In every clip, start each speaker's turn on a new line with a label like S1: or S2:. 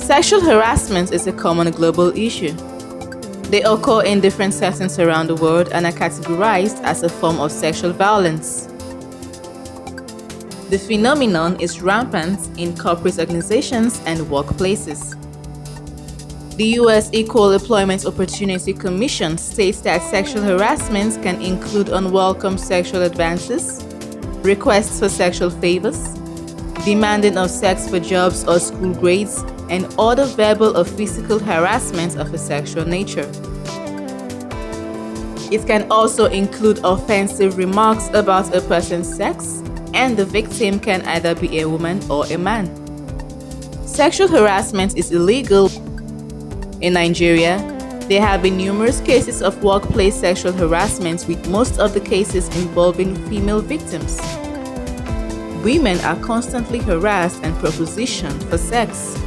S1: Sexual harassment is a common global issue. They occur in different settings around the world and are categorized as a form of sexual violence. The phenomenon is rampant in corporate organizations and workplaces. The U.S. Equal Employment Opportunity Commission states that sexual harassment can include unwelcome sexual advances, requests for sexual favors, demanding of sex for jobs or school grades, and other verbal or physical harassment of a sexual nature. It can also include offensive remarks about a person's sex, and the victim can either be a woman or a man. Sexual harassment is illegal. In Nigeria, there have been numerous cases of workplace sexual harassment, with most of the cases involving female victims. Women are constantly harassed and propositioned for sex.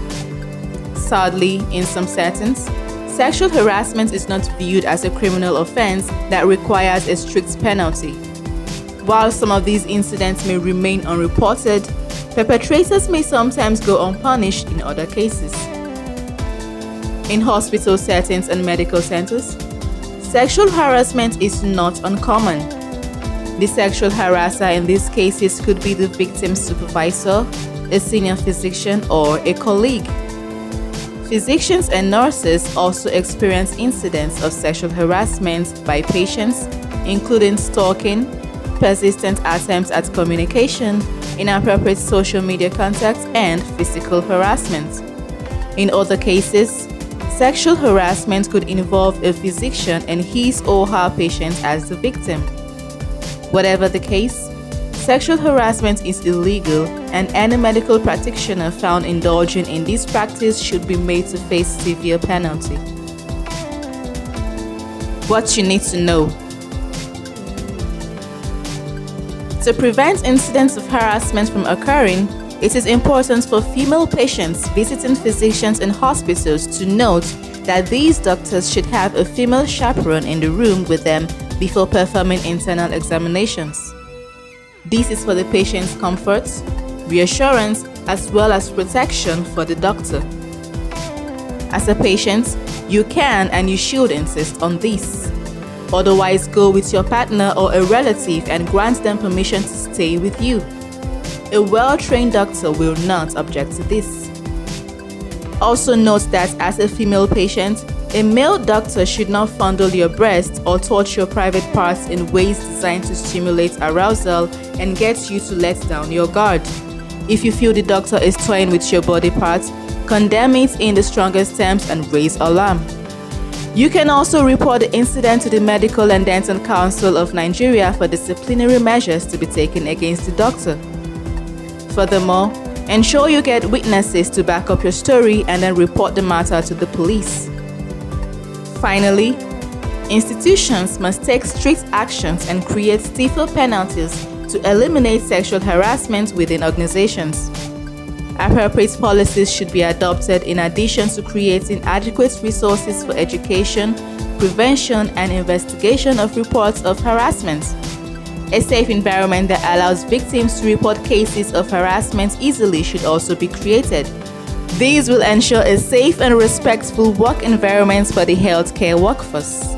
S1: Sadly, in some settings, sexual harassment is not viewed as a criminal offense that requires a strict penalty. While some of these incidents may remain unreported, perpetrators may sometimes go unpunished in other cases. In hospital settings and medical centers, sexual harassment is not uncommon. The sexual harasser in these cases could be the victim's supervisor, a senior physician, or a colleague. Physicians and nurses also experience incidents of sexual harassment by patients, including stalking, persistent attempts at communication, inappropriate social media contact, and physical harassment. In other cases, sexual harassment could involve a physician and his or her patient as the victim. Whatever the case, sexual harassment is illegal, and any medical practitioner found indulging in this practice should be made to face severe penalty. What you need to know. To prevent incidents of harassment from occurring, it is important for female patients visiting physicians in hospitals to note that these doctors should have a female chaperone in the room with them before performing internal examinations. This is for the patient's comfort, reassurance, as well as protection for the doctor. As a patient, you can and you should insist on this. Otherwise, go with your partner or a relative and grant them permission to stay with you. A well-trained doctor will not object to this. Also note that as a female patient, a male doctor should not fondle your breast or touch your private parts in ways designed to stimulate arousal and get you to let down your guard. If you feel the doctor is toying with your body parts, condemn it in the strongest terms and raise alarm. You can also report the incident to the Medical and Dental Council of Nigeria for disciplinary measures to be taken against the doctor. Furthermore, ensure you get witnesses to back up your story and then report the matter to the police. Finally, institutions must take strict actions and create stiffer penalties to eliminate sexual harassment within organizations. Appropriate policies should be adopted in addition to creating adequate resources for education, prevention, and investigation of reports of harassment. A safe environment that allows victims to report cases of harassment easily should also be created. These will ensure a safe and respectful work environment for the healthcare workforce.